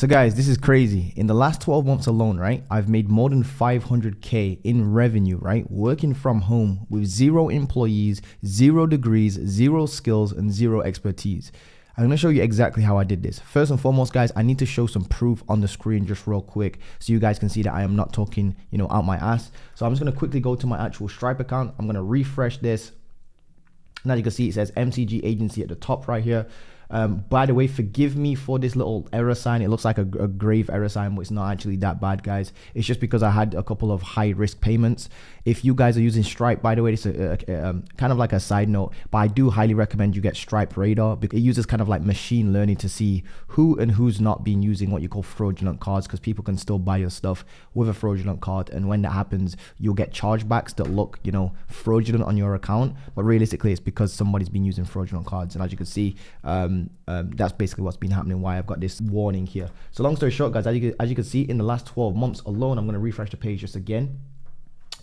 So guys, this is crazy. In the last 12 months alone, right, I've made more than 500K in revenue, right, working from home with 0 employees, 0 degrees, 0 skills, and 0 expertise. I'm going to show you exactly how I did this. First and foremost, guys, I need to show some proof on the screen just real quick so you guys can see that I am not talking, out my ass. So I'm just going to quickly go to my actual Stripe account. I'm going to refresh this. Now you can see it says MCG agency at the top right here. By the way, forgive me for this little error sign. It looks like a grave error sign, but it's not actually that bad, guys. It's just because I had a couple of high risk payments. If you guys are using Stripe, by the way, it's kind of like a side note, but I do highly recommend you get Stripe Radar because it uses kind of like machine learning to see who and who's not been using what you call fraudulent cards, because people can still buy your stuff with a fraudulent card. And when that happens, you'll get chargebacks that look, fraudulent on your account, but realistically it's because somebody's been using fraudulent cards. And as you can see, that's basically what's been happening, why I've got this warning here. So long story short, guys, as you can see, in the last 12 months alone, I'm going to refresh the page just again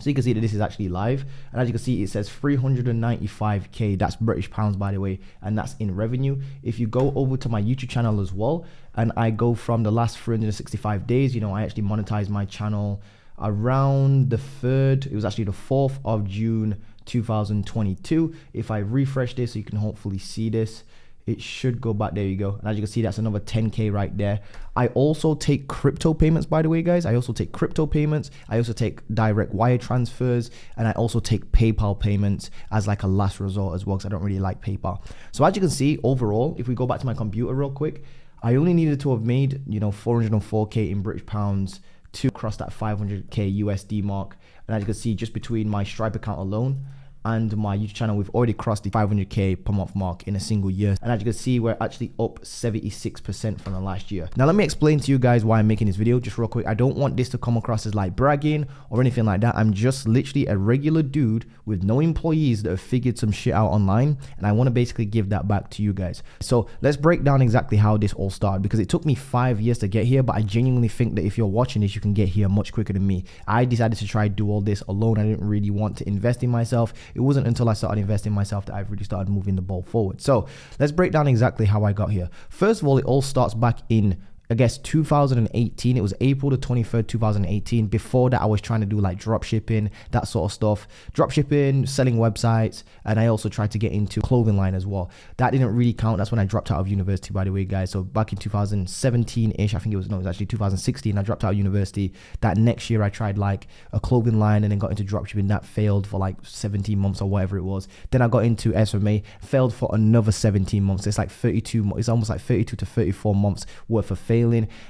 so you can see that this is actually live. And as you can see, it says 395K. That's British pounds, by the way, and that's in revenue. If you go over to my YouTube channel as well, and I go from the last 365 days, I actually monetized my channel around the 3rd, it was actually the 4th of June 2022. If I refresh this, so you can hopefully see this, it should go back. There you go. And as you can see, that's another 10K right there. I also take crypto payments, by the way, guys. I also take crypto payments. I also take direct wire transfers, and I also take PayPal payments as like a last resort as well, because I don't really like PayPal. So as you can see, overall, if we go back to my computer real quick, I only needed to have made 404K in British pounds to cross that 500K USD mark. And as you can see, just between my Stripe account alone and my YouTube channel, we've already crossed the 500K per month mark in a single year. And as you can see, we're actually up 76% from the last year. Now let me explain to you guys why I'm making this video just real quick. I don't want this to come across as like bragging or anything like that. I'm just literally a regular dude with no employees that have figured some shit out online, and I want to basically give that back to you guys. So let's break down exactly how this all started, because it took me 5 years to get here, but I genuinely think that if you're watching this, you can get here much quicker than me. I decided to try to do all this alone. I didn't really want to invest in myself. It wasn't until I started investing in myself that I've really started moving the ball forward. So let's break down exactly how I got here. First of all, it all starts back in, I guess, 2018. It was April the 23rd, 2018. Before that, I was trying to do like drop shipping, that sort of stuff. Drop shipping, selling websites, and I also tried to get into clothing line as well. That didn't really count. That's when I dropped out of university, by the way, guys. So back in 2017-ish, I think it was actually 2016, I dropped out of university. That next year, I tried like a clothing line and then got into drop shipping. That failed for like 17 months or whatever it was. Then I got into SMA, failed for another 17 months. It's like 32, it's almost like 32 to 34 months worth of failing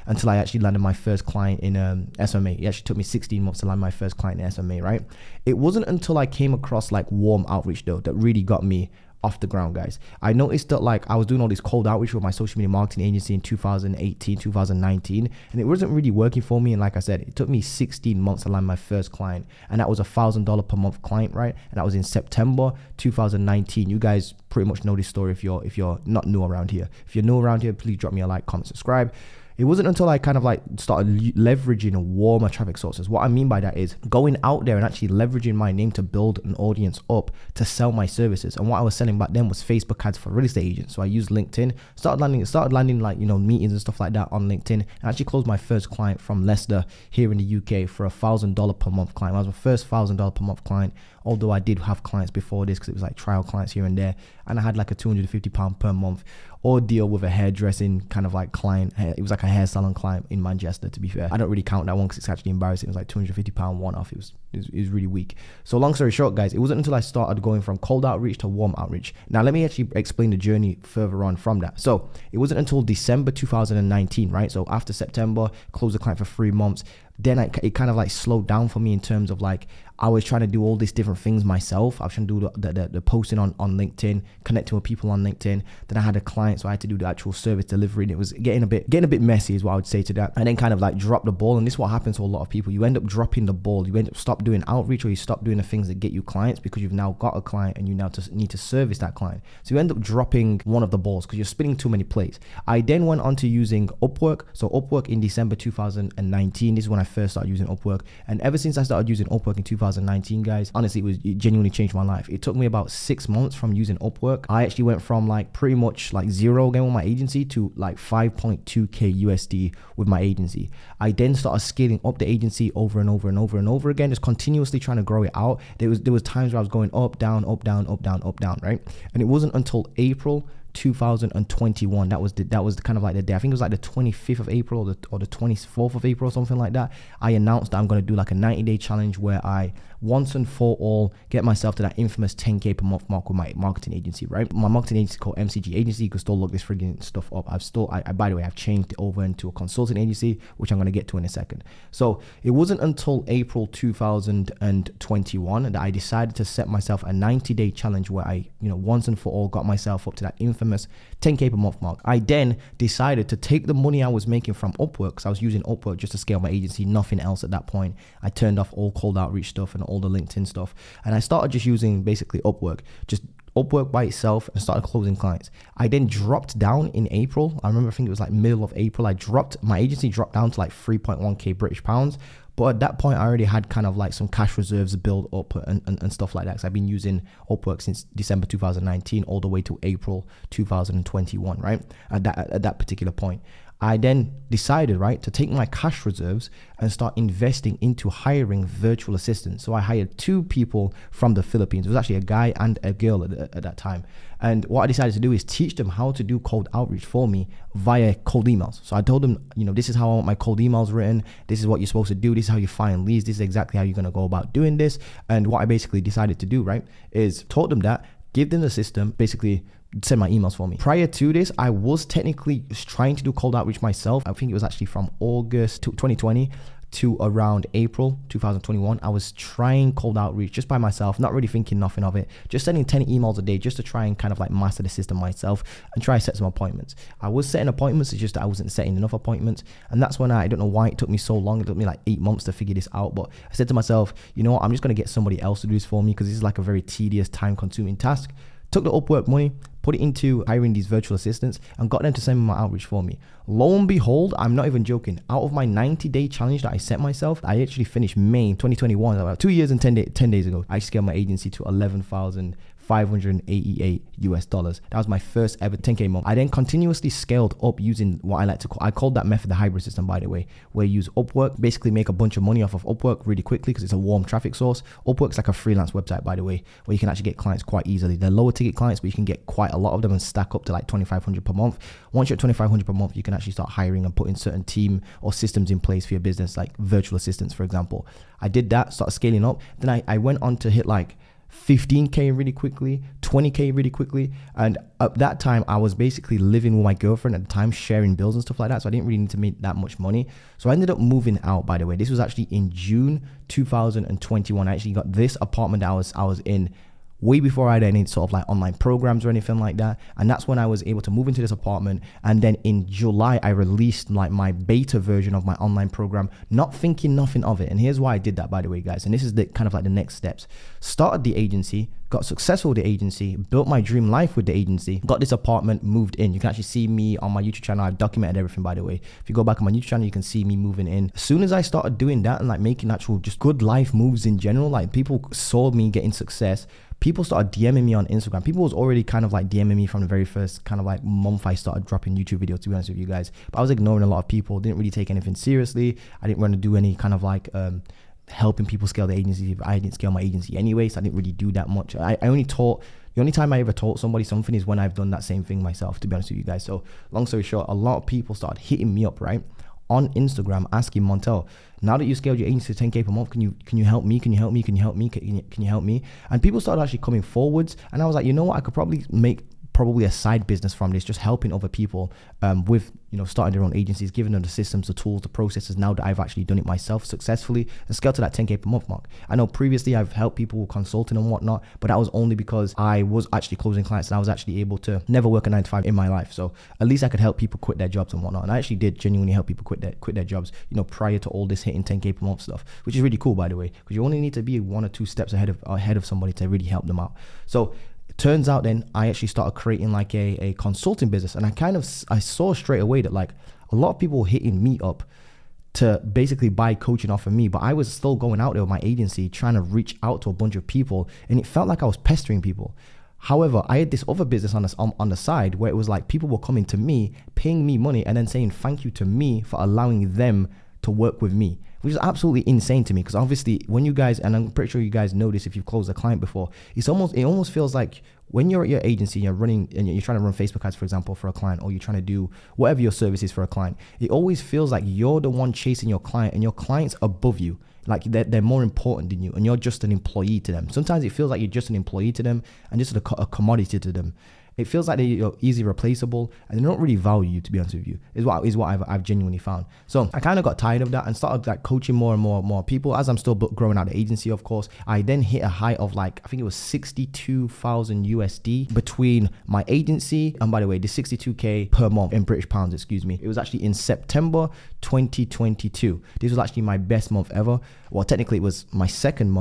until I actually landed my first client in SMA. It actually took me 16 months to land my first client in SMA, right? It wasn't until I came across like warm outreach though that really got me off the ground, guys. I noticed that like I was doing all this cold outreach with my social media marketing agency in 2018, 2019, and it wasn't really working for me. And like I said, it took me 16 months to land my first client, and that was $1,000 per month client, right? And that was in September 2019. You guys pretty much know this story if you're not new around here. If you're new around here, please drop me a like, comment, subscribe. It wasn't until I kind of like started leveraging warmer traffic sources. What I mean by that is going out there and actually leveraging my name to build an audience up to sell my services. And what I was selling back then was Facebook ads for real estate agents. So I used LinkedIn, started landing like, meetings and stuff like that on LinkedIn, and actually closed my first client from Leicester here in the UK for $1,000 per month client. That was my first $1,000 per month client. Although I did have clients before this because it was like trial clients here and there. And I had like a £250 per month ordeal with a hairdressing kind of like client. It was like a hair salon client in Manchester, to be fair. I don't really count that one because it's actually embarrassing. It was like £250 one off. It was really weak. So long story short, guys, it wasn't until I started going from cold outreach to warm outreach. Now, let me actually explain the journey further on from that. So it wasn't until December 2019, right? So after September, closed the client for 3 months. Then it kind of like slowed down for me in terms of like, I was trying to do all these different things myself. I was trying to do the posting on LinkedIn, connecting with people on LinkedIn. Then I had a client, so I had to do the actual service delivery, and it was getting a bit messy is what I would say to that. And then kind of like drop the ball. And this is what happens to a lot of people. You end up dropping the ball. You end up stop doing outreach, or you stop doing the things that get you clients because you've now got a client and you now need to service that client. So you end up dropping one of the balls because you're spinning too many plates. I then went on to using Upwork. So Upwork in December 2019, this is when I first started using Upwork. And ever since I started using Upwork in 2019, guys, honestly, it genuinely changed my life. It took me about 6 months from using Upwork. I actually went from like pretty much like zero again with my agency to like 5.2K USD with my agency. I then started scaling up the agency over and over and over and over again, just continuously trying to grow it out. There was times where I was going up, down, up, down, up, down, up, down, right? And it wasn't until April 2021, that was kind of like the day, I think it was like the 25th of April or the 24th of April or something like that, I announced that I'm going to do like a 90-day challenge where I once and for all get myself to that infamous 10K per month mark with my marketing agency, right? My marketing agency is called MCG Agency. You can still look this friggin' stuff up. By the way, I've changed it over into a consulting agency, which I'm going to get to in a second. So it wasn't until April 2021 that I decided to set myself a 90-day challenge where I, once and for all got myself up to that infamous 10K per month mark. I then decided to take the money I was making from Upwork, because I was using Upwork just to scale my agency, nothing else at that point. I turned off all cold outreach stuff and all the LinkedIn stuff, and I started just using basically Upwork, just Upwork by itself, and started closing clients. I then dropped down in April. I remember, I think it was like middle of April, my agency dropped down to like 3.1K British pounds. But at that point, I already had kind of like some cash reserves built up and stuff like that. Because I've been using Upwork since December 2019 all the way to April 2021, right? At that particular point. I then decided, right, to take my cash reserves and start investing into hiring virtual assistants. So I hired 2 people from the Philippines. It was actually a guy and a girl at that time. And what I decided to do is teach them how to do cold outreach for me via cold emails. So I told them, this is how I want my cold emails written. This is what you're supposed to do. This is how you find leads. This is exactly how you're going to go about doing this. And what I basically decided to do, right, is taught them that, give them the system, basically send my emails for me. Prior to this, I was technically trying to do cold outreach myself. I think it was actually from August 2020 to around April 2021. I was trying cold outreach just by myself, not really thinking nothing of it, just sending 10 emails a day just to try and kind of like master the system myself and try to set some appointments. I was setting appointments, it's just that I wasn't setting enough appointments. And that's when I don't know why it took me so long. It took me like 8 months to figure this out. But I said to myself, you know what, I'm just going to get somebody else to do this for me, because this is like a very tedious, time consuming task. Took the Upwork money, put it into hiring these virtual assistants, and got them to send me my outreach for me. Lo and behold, I'm not even joking, out of my 90-day challenge that I set myself, I actually finished May 2021, about 2 years and 10 days ago. I scaled my agency to $11,588 US dollars. That was my first ever 10K month. I then continuously scaled up using what I like to call, I called that method the hybrid system, by the way, where you use Upwork, basically make a bunch of money off of Upwork really quickly because it's a warm traffic source. Upwork's like a freelance website, by the way, where you can actually get clients quite easily. They're lower ticket clients, but you can get quite a lot of them and stack up to like 2,500 per month. Once you're at 2,500 per month, you can actually start hiring and putting certain team or systems in place for your business, like virtual assistants, for example. I did that, started scaling up. Then I went on to hit like 15K really quickly, 20K really quickly. And at that time, I was basically living with my girlfriend at the time, sharing bills and stuff like that. So I didn't really need to make that much money. So I ended up moving out, by the way. This was actually in June 2021. I actually got this apartment that I was in way before I had any sort of like online programs or anything like that. And that's when I was able to move into this apartment. And then in July, I released like my beta version of my online program, not thinking nothing of it. And here's why I did that, by the way, guys. And this is the kind of like the next steps. Started the agency, got successful with the agency, built my dream life with the agency, got this apartment, moved in. You can actually see me on my YouTube channel. I've documented everything, by the way. If you go back on my YouTube channel, you can see me moving in. As soon as I started doing that and like making actual just good life moves in general, like people saw me getting success. People started DMing me on Instagram. People was already kind of like DMing me from the very first kind of like month I started dropping YouTube videos, to be honest with you guys. But I was ignoring a lot of people, didn't really take anything seriously. I didn't want to do any kind of like helping people scale the agency. I didn't scale my agency anyway, so I didn't really do that much. I only taught, the only time I ever taught somebody something is when I've done that same thing myself, to be honest with you guys. So long story short, a lot of people started hitting me up, right, on Instagram, asking Montel, now that you scaled your agency to 10K per month, can you help me? Can you help me? Can you help me? Can you help me? And people started actually coming forwards, and I was like, you know what? I could probably make a side business from this, just helping other people with, starting their own agencies, giving them the systems, the tools, the processes, now that I've actually done it myself successfully and scaled to that 10K per month mark. I know previously I've helped people with consulting and whatnot, but that was only because I was actually closing clients and I was actually able to never work a 9 to 5 in my life. So at least I could help people quit their jobs and whatnot. And I actually did genuinely help people quit their jobs, prior to all this hitting 10K per month stuff, which is really cool, by the way, because you only need to be 1 or 2 steps ahead of somebody to really help them out. So turns out then I actually started creating like a consulting business, and I saw straight away that like a lot of people were hitting me up to basically buy coaching off of me, but I was still going out there with my agency trying to reach out to a bunch of people, and it felt like I was pestering people. However, I had this other business on the side where it was like people were coming to me, paying me money, and then saying thank you to me for allowing them to work with me, which is absolutely insane to me. Because obviously when you guys, and I'm pretty sure you guys know this if you've closed a client before, it almost feels like when you're at your agency, you're running and you're trying to run Facebook ads, for example, for a client, or you're trying to do whatever your service is for a client, it always feels like you're the one chasing your client and your client's above you. Like they're more important than you, and you're just an employee to them. Sometimes it feels like you're just an employee to them and just a commodity to them. It feels like they're easy replaceable, and they don't really value you, to be honest with you, is what I've genuinely found. So I kind of got tired of that and started like coaching more and more people as I'm still growing out the agency, of course. I then hit a height of like, I think it was 62,000 USD between my agency, and by the way, the 62K per month in British pounds, excuse me. It was actually in September 2022. This was actually my best month ever. Well, technically it was my second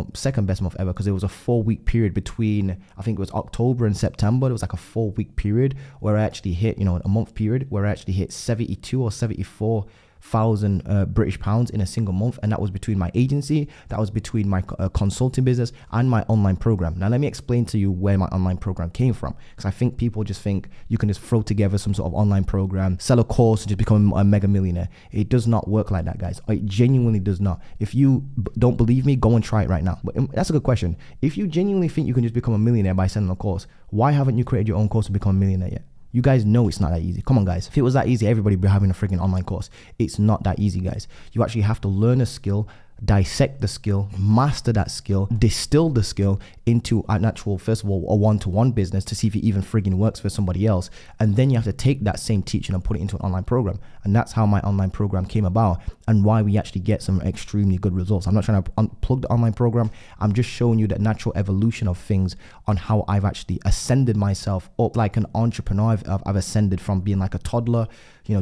best month ever, because it was a 4-week period between, I think it was October and September. It was like a 4-week period where I actually hit, a month period where I actually hit 72 or 74,000 British pounds in a single month. And that was between my agency, that was between my consulting business and my online program. Now let me explain to you where my online program came from, because I think people just think you can just throw together some sort of online program, sell a course, and just become a mega millionaire. It does not work like that, guys. It genuinely does not. If you don't believe me, go and try it right now. But that's a good question. If you genuinely think you can just become a millionaire by selling a course, why haven't you created your own course to become a millionaire yet? You guys know it's not that easy. Come on, guys. If it was that easy, everybody would be having a freaking online course. It's not that easy, guys. You actually have to learn a skill, dissect the skill, master that skill, distill the skill into an actual, first of all, a one-to-one business to see if it even frigging works for somebody else. And then you have to take that same teaching and put it into an online program. And that's how my online program came about and why we actually get some extremely good results. I'm not trying to unplug the online program. I'm just showing you the natural evolution of things on how I've actually ascended myself up like an entrepreneur. I've ascended from being like a toddler,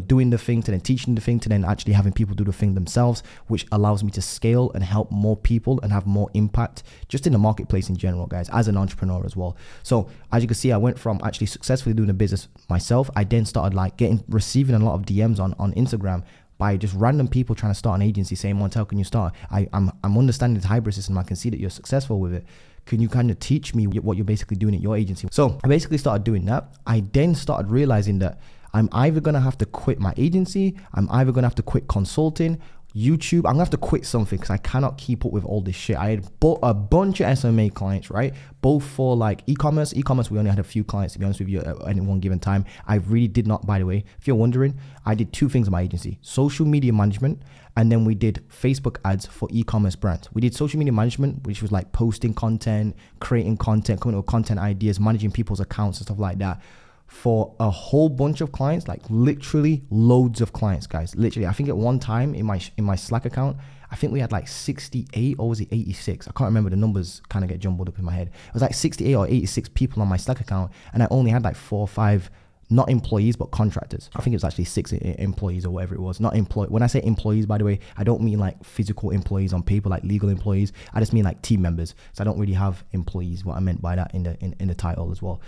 doing the thing, to then teaching the thing, to then actually having people do the thing themselves, which allows me to scale and help more people and have more impact just in the marketplace in general, guys, as an entrepreneur as well. So as you can see, I went from actually successfully doing a business myself. I then started like receiving a lot of DMs on Instagram by just random people trying to start an agency saying, Montel, can you start? I'm understanding the hybrid system. I can see that you're successful with it. Can you kind of teach me what you're basically doing at your agency? So I basically started doing that. I then started realizing that I'm either going to have to quit my agency, I'm either going to have to quit consulting, YouTube. I'm going to have to quit something because I cannot keep up with all this shit. I had a bunch of SMA clients, right? Both for like e-commerce. E-commerce, we only had a few clients, to be honest with you, at any one given time. I really did not, by the way, if you're wondering, I did 2 things in my agency: social media management, and then we did Facebook ads for e-commerce brands. We did social media management, which was like posting content, creating content, coming up with content ideas, managing people's accounts and stuff like that, for a whole bunch of clients, like literally loads of clients, guys. Literally, I think at one time in my Slack account, I think we had like 68 or was it 86? I can't remember. The numbers kind of get jumbled up in my head. It was like 68 or 86 people on my Slack account, and I only had like 4 or 5 not employees but contractors. I think it was actually 6 employees or whatever it was. Not employee. When I say employees, by the way, I don't mean like physical employees on paper, like legal employees. I just mean like team members. So I don't really have employees. What I meant by that in the title as well.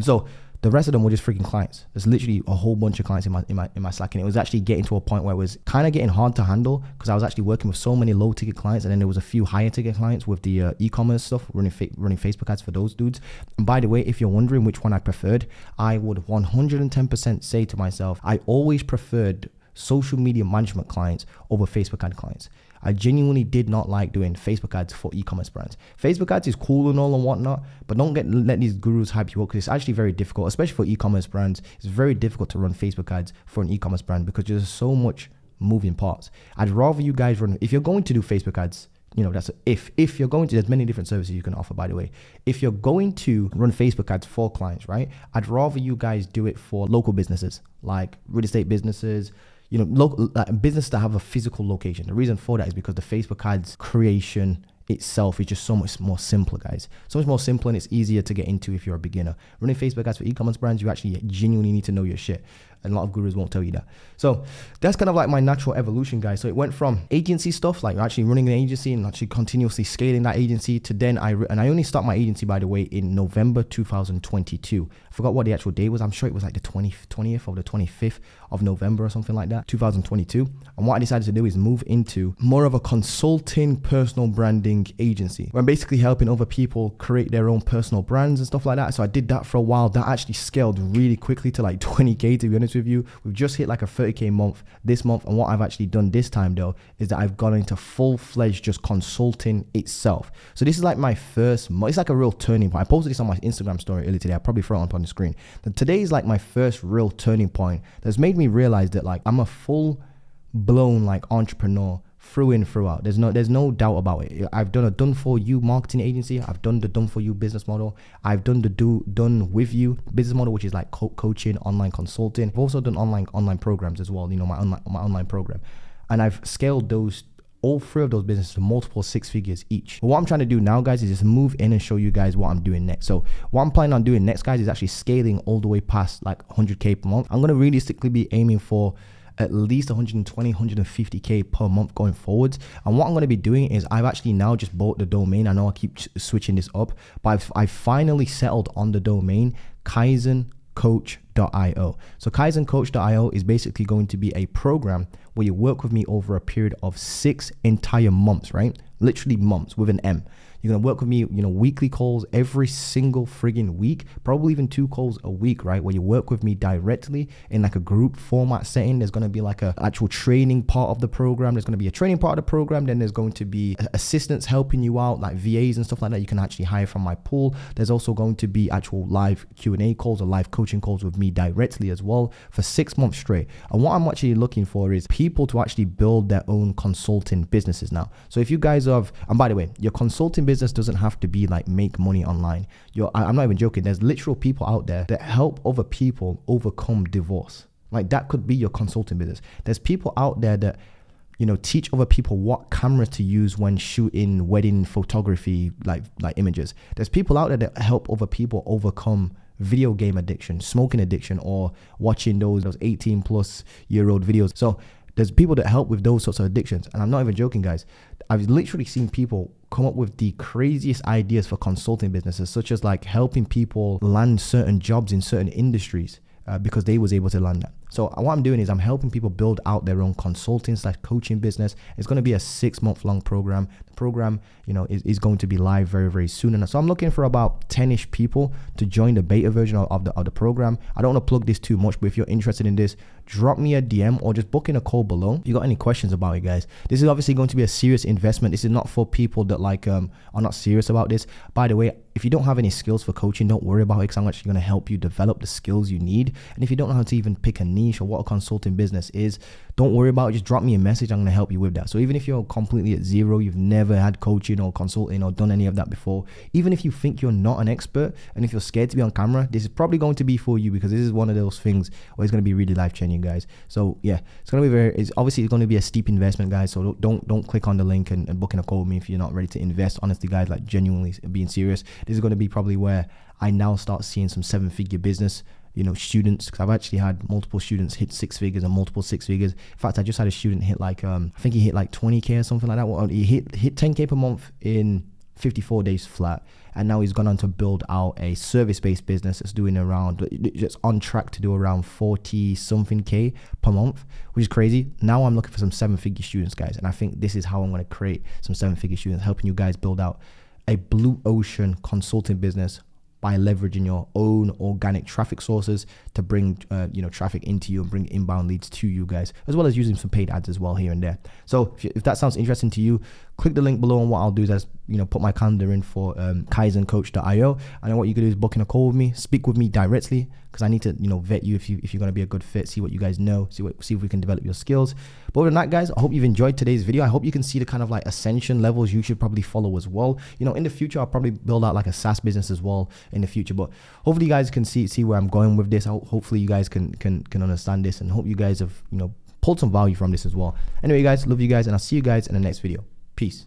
So the rest of them were just freaking clients. There's literally a whole bunch of clients in my Slack, and it was actually getting to a point where it was kind of getting hard to handle because I was actually working with so many low ticket clients, and then there was a few higher ticket clients with the e-commerce stuff, running Facebook ads for those dudes. And by the way, if you're wondering which one I preferred, I would 110% say to myself, I always preferred social media management clients over Facebook ad clients. I genuinely did not like doing Facebook ads for e-commerce brands. Facebook ads is cool and all and whatnot, but don't let these gurus hype you up, because it's actually very difficult, especially for e-commerce brands. It's very difficult to run Facebook ads for an e-commerce brand because there's so much moving parts. I'd rather you guys run, if you're going to do Facebook ads, if you're going to, there's many different services you can offer, by the way. If you're going to run Facebook ads for clients, right? I'd rather you guys do it for local businesses, like real estate businesses, local business that have a physical location. The reason for that is because the Facebook ads creation itself is just so much more simpler, guys. So much more simple, and it's easier to get into if you're a beginner. Running Facebook ads for e-commerce brands, you actually genuinely need to know your shit. And a lot of gurus won't tell you that. So that's kind of like my natural evolution, guys. So it went from agency stuff, like actually running an agency and actually continuously scaling that agency, to then I only start my agency, by the way, in November 2022. I forgot what the actual day was. I'm sure it was like the 20th or the 25th of November or something like that, 2022. And what I decided to do is move into more of a consulting personal branding agency, where I'm basically helping other people create their own personal brands and stuff like that. So I did that for a while. That actually scaled really quickly to like 20K, to be honest with you. We've just hit like a 30K month this month. And what I've actually done this time though, is that I've gone into full-fledged just consulting itself. So this is like my first month. It's like a real turning point. I posted this on my Instagram story earlier today. I'll probably throw it up on the screen. But today is like my first real turning point that's made me realize that like I'm a full-blown like entrepreneur through and throughout. There's no doubt about it. I've done a done for you marketing agency. I've done the done for you business model. I've done the done with you business model, which is like coaching, online consulting. I've also done online programs as well. You know, my online program, and I've scaled those, all three of those businesses to multiple six figures each. But what I'm trying to do now, guys, is just move in and show you guys what I'm doing next. So what I'm planning on doing next, guys, is actually scaling all the way past like 100K per month. I'm going to realistically be aiming for at least 120, 150K per month going forwards. And what I'm going to be doing is I've actually now just bought the domain. I know I keep switching this up, but I've finally settled on the domain kaizencoach.io. So kaizencoach.io is basically going to be a program where you work with me over a period of 6 entire months, right? Literally months with an M. You're going to work with me, you know, weekly calls every single friggin' week, probably even 2 calls a week, right? Where you work with me directly in like a group format setting. There's going to be like a actual training part of the program. There's going to be a training part of the program. Then there's going to be assistants helping you out, like VAs and stuff like that. You can actually hire from my pool. There's also going to be actual live Q&A calls or live coaching calls with me directly as well for 6 months straight. And what I'm actually looking for is people to actually build their own consulting businesses now. So if you guys have, and by the way, your consulting business doesn't have to be like make money online. I'm not even joking. There's literal people out there that help other people overcome divorce. Like that could be your consulting business. There's people out there that, you know, teach other people what camera to use when shooting wedding photography, like images. There's people out there that help other people overcome video game addiction, smoking addiction, or watching those 18+ year old videos. So there's people that help with those sorts of addictions. And I'm not even joking, guys. I've literally seen people come up with the craziest ideas for consulting businesses, such as like helping people land certain jobs in certain industries because they was able to land that. So what I'm doing is I'm helping people build out their own consulting/coaching business. It's going to be a 6-month-long program. The program, you know, is going to be live very, very soon. And so I'm looking for about 10-ish people to join the beta version of the program. I don't want to plug this too much, but if you're interested in this, drop me a DM or just book in a call below. If you got any questions about it, guys, this is obviously going to be a serious investment. This is not for people that like are not serious about this. By the way, if you don't have any skills for coaching, don't worry about it, because I'm actually going to help you develop the skills you need. And if you don't know how to even pick a niche or what a consulting business is, don't worry about it. Just drop me a message. I'm going to help you with that. So even if you're completely at zero, you've never had coaching or consulting or done any of that before, even if you think you're not an expert and if you're scared to be on camera, this is probably going to be for you, because this is one of those things where it's going to be really life-changing, guys. So yeah, it's going to be it's going to be a steep investment, guys. So don't click on the link and book in a call with me if you're not ready to invest. Honestly, guys, like genuinely being serious, this is going to be probably where I now start seeing some 7-figure business, you know, students, because I've actually had multiple students hit 6 figures and multiple 6 figures. In fact, I just had a student hit like I think he hit like 20K or something like that. Well, he hit 10K per month in 54 days flat, and now he's gone on to build out a service-based business that's doing around, just on track to do around 40 something K per month, which is crazy. Now I'm looking for some 7-figure students, guys, and I think this is how I'm going to create some 7-figure students, helping you guys build out a blue ocean consulting business by leveraging your own organic traffic sources to bring traffic into you and bring inbound leads to you guys, as well as using some paid ads as well here and there. So if that sounds interesting to you, click the link below, and what I'll do is put my calendar in for kaizencoach.io, and then what you can do is book in a call with me, speak with me directly, because I need to vet you if you're going to be a good fit, see what you guys know, see if we can develop your skills. But other than that, guys, I hope you've enjoyed today's video. I hope you can see the kind of like ascension levels you should probably follow as well. In the future, I'll probably build out like a SaaS business as well in the future, but hopefully you guys can see where I'm going with this. Hopefully you guys can understand this, and hope you guys have pulled some value from this as well. Anyway, guys, love you guys, and I'll see you guys in the next video. Peace.